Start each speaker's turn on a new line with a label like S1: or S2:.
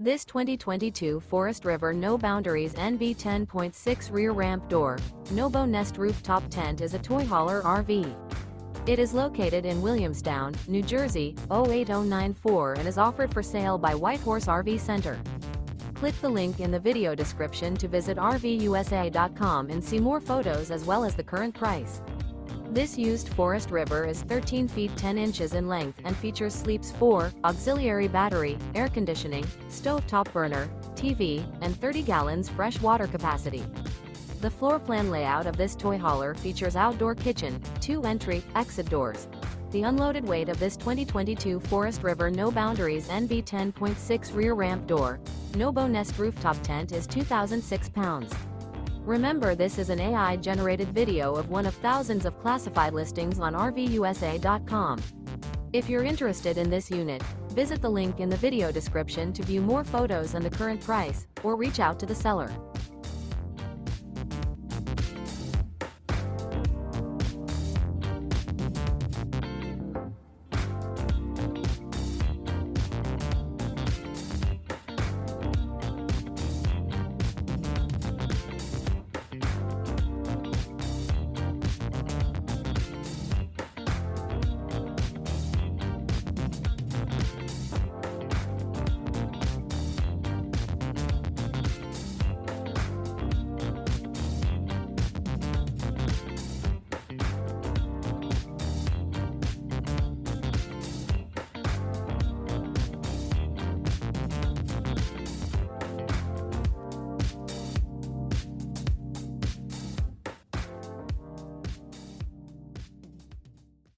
S1: This 2022 Forest River No Boundaries NB 10.6 rear ramp door, NOBO nest rooftop tent is a toy hauler RV. It is located in Williamstown, New Jersey, 08094 and is offered for sale by Whitehorse RV Center. Click the link in the video description to visit RVUSA.com and see more photos as well as the current price. This used Forest River is 13 feet 10 inches in length and features sleeps 4, auxiliary battery, air conditioning, stovetop burner, TV, and 30 gallons fresh water capacity. The floor plan layout of this toy hauler features outdoor kitchen, 2 entry, exit doors. The unloaded weight of this 2022 Forest River No Boundaries NB 10.6 rear ramp door, NOBO nest rooftop tent is 2,006 pounds. Remember, this is an AI-generated video of one of thousands of classified listings on RVUSA.com. If you're interested in this unit, visit the link in the video description to view more photos and the current price, or reach out to the seller.